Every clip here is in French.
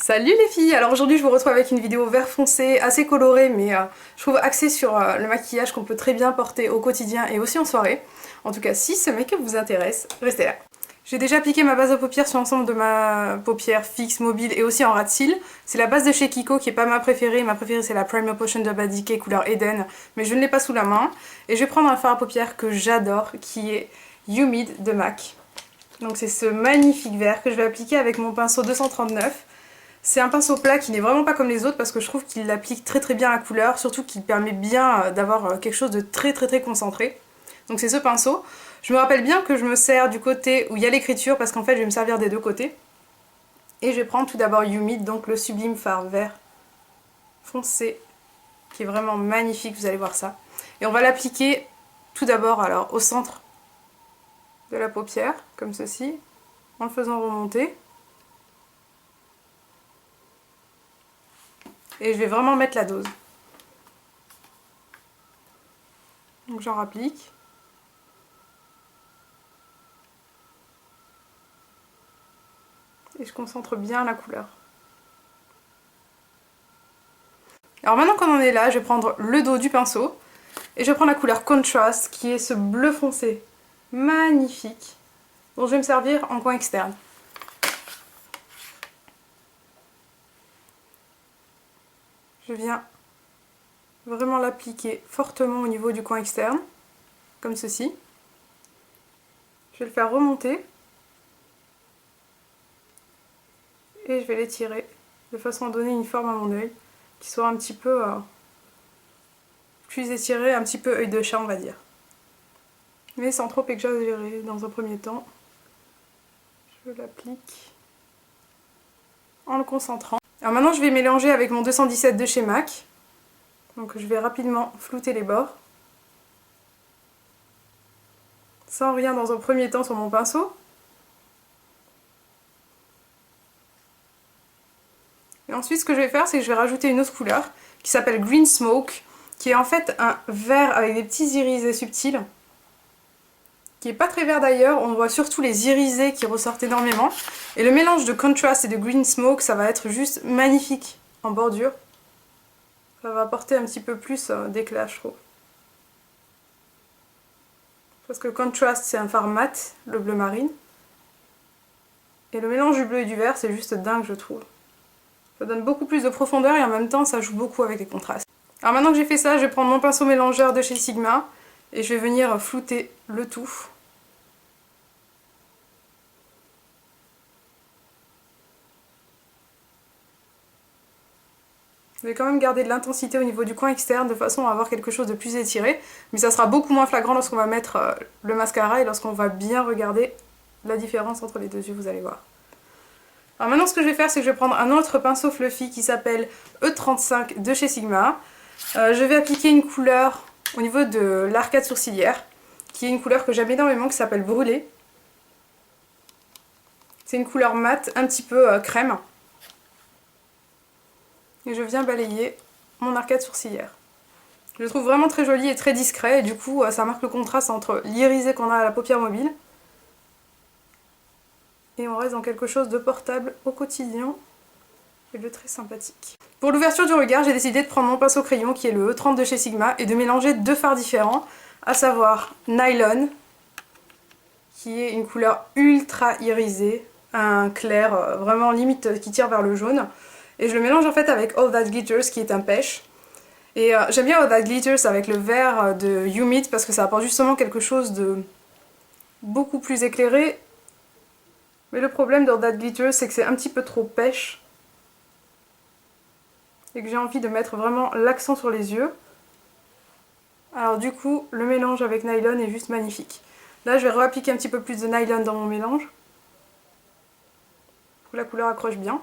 Salut les filles! Alors aujourd'hui je vous retrouve avec une vidéo vert foncé, assez colorée mais je trouve axée sur le maquillage qu'on peut très bien porter au quotidien et aussi en soirée. En tout cas si ce make-up vous intéresse, restez là. J'ai déjà appliqué ma base de paupières sur l'ensemble de ma paupière fixe, mobile et aussi en ras de cils. C'est la base de chez Kiko qui est pas ma préférée c'est la Primer Potion de Urban Decay couleur Eden, mais je ne l'ai pas sous la main. Et je vais prendre un fard à paupières que j'adore qui est Humid de MAC. Donc c'est ce magnifique vert que je vais appliquer avec mon pinceau 239. C'est un pinceau plat qui n'est vraiment pas comme les autres parce que je trouve qu'il applique très bien la couleur, surtout qu'il permet bien d'avoir quelque chose de très concentré. Donc c'est ce pinceau. Je me rappelle bien que je me sers du côté où il y a l'écriture parce qu'en fait je vais me servir des deux côtés. Et je vais prendre tout d'abord Humid, donc le sublime fard vert foncé qui est vraiment magnifique, vous allez voir ça. Et on va l'appliquer tout d'abord alors au centre de la paupière, comme ceci, en le faisant remonter. Et je vais vraiment mettre la dose. Donc j'en rapplique. Et je concentre bien la couleur. Alors maintenant qu'on en est là, je vais prendre le dos du pinceau. Et je prends la couleur Contrast, qui est ce bleu foncé magnifique, dont je vais me servir en coin externe. Je viens vraiment l'appliquer fortement au niveau du coin externe, comme ceci. Je vais le faire remonter. Et je vais l'étirer de façon à donner une forme à mon œil, qui soit un petit peu plus étiré, un petit peu œil de chat on va dire. Mais sans trop exagérer dans un premier temps. Je l'applique en le concentrant. Alors maintenant je vais mélanger avec mon 217 de chez MAC. Donc je vais rapidement flouter les bords. Sans rien dans un premier temps sur mon pinceau. Et ensuite ce que je vais faire c'est que je vais rajouter une autre couleur qui s'appelle Green Smoke, qui est en fait un vert avec des petits irisés subtils. Qui est pas très vert d'ailleurs, on voit surtout les irisés qui ressortent énormément. Et le mélange de Contrast et de Green Smoke, ça va être juste magnifique en bordure. Ça va apporter un petit peu plus d'éclat, je trouve. Parce que Contrast, c'est un fard mat, le bleu marine. Et le mélange du bleu et du vert, c'est juste dingue, je trouve. Ça donne beaucoup plus de profondeur et en même temps, ça joue beaucoup avec les contrastes. Alors maintenant que j'ai fait ça, je vais prendre mon pinceau mélangeur de chez Sigma et je vais venir flouter le tout. Je vais quand même garder de l'intensité au niveau du coin externe de façon à avoir quelque chose de plus étiré, mais ça sera beaucoup moins flagrant lorsqu'on va mettre le mascara et lorsqu'on va bien regarder la différence entre les deux yeux, vous allez voir. Alors maintenant ce que je vais faire c'est que je vais prendre un autre pinceau fluffy qui s'appelle E35 de chez Sigma. Je vais appliquer une couleur au niveau de l'arcade sourcilière, qui est une couleur que j'aime énormément, qui s'appelle Brûlé. C'est une couleur mate, un petit peu crème. Et je viens balayer mon arcade sourcilière. Je le trouve vraiment très joli et très discret, et du coup ça marque le contraste entre l'irisé qu'on a à la paupière mobile et on reste dans quelque chose de portable au quotidien et de très sympathique. Pour l'ouverture du regard, j'ai décidé de prendre mon pinceau crayon qui est le E30 de chez Sigma et de mélanger deux fards différents, à savoir Nylon, qui est une couleur ultra irisée, un clair vraiment limite qui tire vers le jaune. Et je le mélange en fait avec All That Glitters qui est un pêche. Et j'aime bien All That Glitters avec le vert de Humid parce que ça apporte justement quelque chose de beaucoup plus éclairé. Mais le problème d'All That Glitters c'est que c'est un petit peu trop pêche. Et que j'ai envie de mettre vraiment l'accent sur les yeux. Alors du coup, le mélange avec Nylon est juste magnifique. Là je vais réappliquer un petit peu plus de Nylon dans mon mélange. Pour que la couleur accroche bien.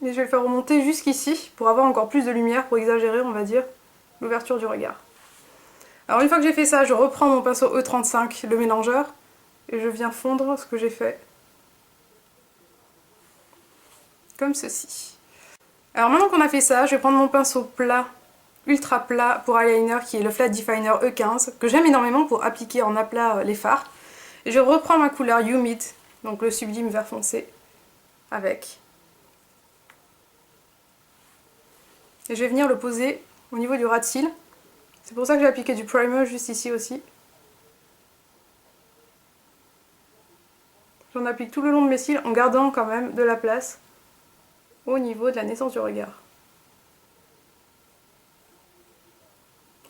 Et je vais le faire remonter jusqu'ici pour avoir encore plus de lumière, pour exagérer on va dire l'ouverture du regard. Alors une fois que j'ai fait ça, je reprends mon pinceau E35, le mélangeur, et je viens fondre ce que j'ai fait. Comme ceci. Alors maintenant qu'on a fait ça, je vais prendre mon pinceau plat, ultra plat pour eyeliner qui est le Flat Definer E15, que j'aime énormément pour appliquer en aplat les fards. Et je reprends ma couleur Humid, donc le sublime vert foncé, avec. Et je vais venir le poser au niveau du ras de cils. C'est pour ça que j'ai appliqué du primer juste ici aussi. J'en applique tout le long de mes cils en gardant quand même de la place au niveau de la naissance du regard.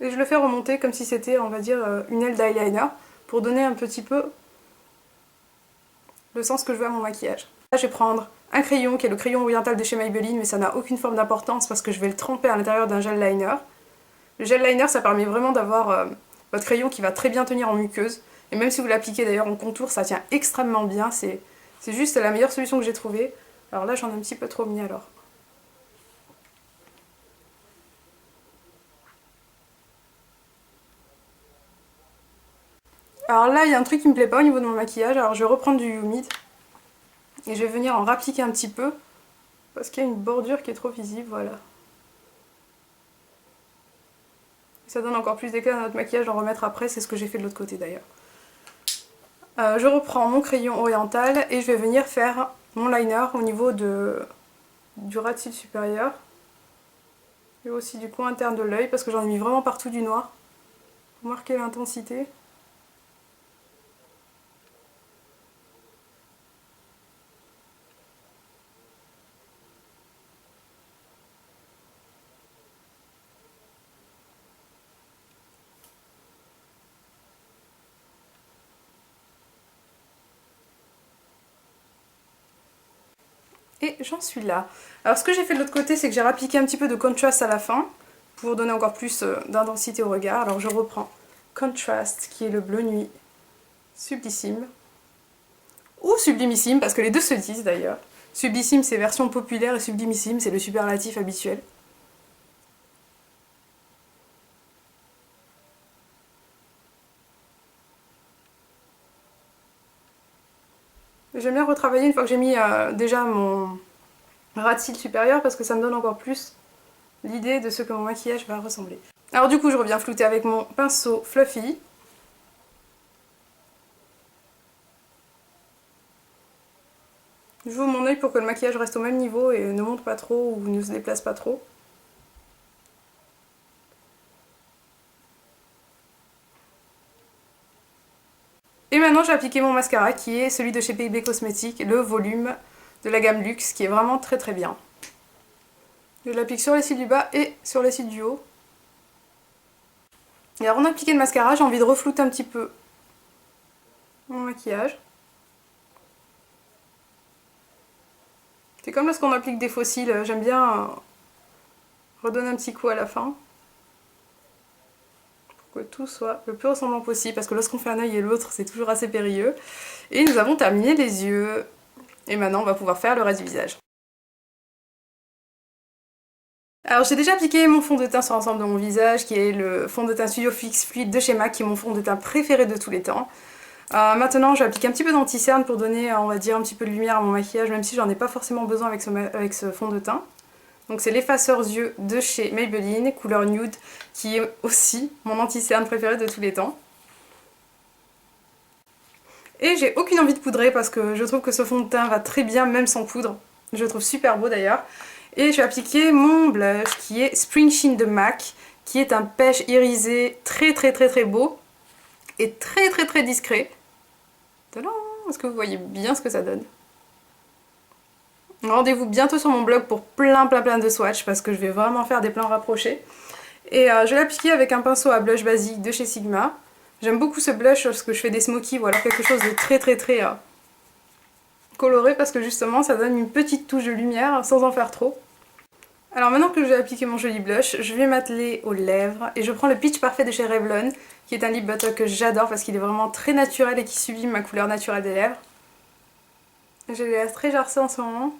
Et je le fais remonter comme si c'était, on va dire, une aile d'eyeliner pour donner un petit peu le sens que je veux à mon maquillage. Là, je vais prendre un crayon qui est le crayon oriental de chez Maybelline, mais ça n'a aucune forme d'importance parce que je vais le tremper à l'intérieur d'un gel liner. Le gel liner, ça permet vraiment d'avoir votre crayon qui va très bien tenir en muqueuse. Et même si vous l'appliquez d'ailleurs en contour, ça tient extrêmement bien. C'est juste la meilleure solution que j'ai trouvée. Alors là, j'en ai un petit peu trop mis alors. Alors là, il y a un truc qui me plaît pas au niveau de mon maquillage. Alors je vais reprendre du Humid. Et je vais venir en rappliquer un petit peu. Parce qu'il y a une bordure qui est trop visible, voilà. Ça donne encore plus d'éclat à notre maquillage d'en remettre après. C'est ce que j'ai fait de l'autre côté d'ailleurs. Je reprends mon crayon oriental et je vais venir faire mon liner au niveau du ras de cils supérieur. Et aussi du coin interne de l'œil parce que j'en ai mis vraiment partout du noir. Pour marquer l'intensité. Et j'en suis là. Alors ce que j'ai fait de l'autre côté, c'est que j'ai appliqué un petit peu de contrast à la fin pour donner encore plus d'intensité au regard. Alors je reprends Contrast qui est le bleu nuit Sublissime. Ou Sublimissime, parce que les deux se disent d'ailleurs. Sublissime c'est version populaire et Sublimissime c'est le superlatif habituel. J'aime bien retravailler une fois que j'ai mis déjà mon ras de cils supérieur parce que ça me donne encore plus l'idée de ce que mon maquillage va ressembler. Alors du coup je reviens flouter avec mon pinceau Fluffy. J'ouvre mon œil pour que le maquillage reste au même niveau et ne monte pas trop ou ne se déplace pas trop. Et maintenant j'ai appliqué mon mascara qui est celui de chez PIB Cosmetics, le volume de la gamme Luxe qui est vraiment très très bien. Je l'applique sur les cils du bas et sur les cils du haut. Et alors on a appliqué le mascara, j'ai envie de reflouter un petit peu mon maquillage. C'est comme lorsqu'on applique des faux cils, j'aime bien redonner un petit coup à la fin. Pour que tout soit le plus ressemblant possible, parce que lorsqu'on fait un œil et l'autre, c'est toujours assez périlleux. Et nous avons terminé les yeux. Et maintenant, on va pouvoir faire le reste du visage. Alors j'ai déjà appliqué mon fond de teint sur l'ensemble de mon visage, qui est le fond de teint Studio Fix Fluid de chez MAC, qui est mon fond de teint préféré de tous les temps. Maintenant je vais appliquer un petit peu d'anti-cerne pour donner, on va dire, un petit peu de lumière à mon maquillage, même si j'en ai pas forcément besoin avec ce fond de teint. Donc c'est l'effaceur yeux de chez Maybelline, couleur nude, qui est aussi mon anti-cerne préféré de tous les temps. Et j'ai aucune envie de poudrer parce que je trouve que ce fond de teint va très bien même sans poudre. Je le trouve super beau d'ailleurs. Et je vais appliquer mon blush qui est Spring Sheen de MAC, qui est un pêche irisé très très très très beau et très très très discret. Tadam! Est-ce que vous voyez bien ce que ça donne? Rendez-vous bientôt sur mon blog pour plein de swatchs parce que je vais vraiment faire des plans rapprochés. Et je vais l'appliquer avec un pinceau à blush basique de chez Sigma. J'aime beaucoup ce blush lorsque je fais des smokies ou alors quelque chose de très coloré parce que justement ça donne une petite touche de lumière sans en faire trop. Alors maintenant que j'ai appliqué mon joli blush, je vais m'atteler aux lèvres et je prends le Peach Parfait de chez Revlon qui est un lip butter que j'adore parce qu'il est vraiment très naturel et qui sublime ma couleur naturelle des lèvres. J'ai les lèvres très gercées en ce moment.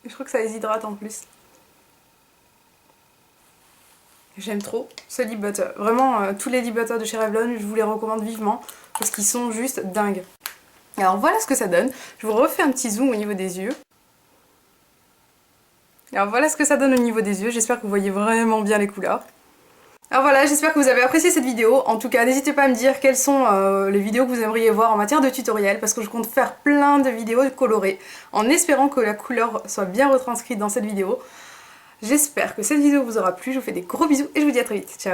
Et je trouve que ça les hydrate en plus. J'aime trop ce lip butter. Vraiment, tous les lip butters de chez Revlon, je vous les recommande vivement parce qu'ils sont juste dingues. Alors voilà ce que ça donne. Je vous refais un petit zoom au niveau des yeux. Alors voilà ce que ça donne au niveau des yeux. J'espère que vous voyez vraiment bien les couleurs. Alors voilà, j'espère que vous avez apprécié cette vidéo. En tout cas, n'hésitez pas à me dire quelles sont les vidéos que vous aimeriez voir en matière de tutoriel, parce que je compte faire plein de vidéos colorées, en espérant que la couleur soit bien retranscrite dans cette vidéo. J'espère que cette vidéo vous aura plu, je vous fais des gros bisous et je vous dis à très vite. Ciao!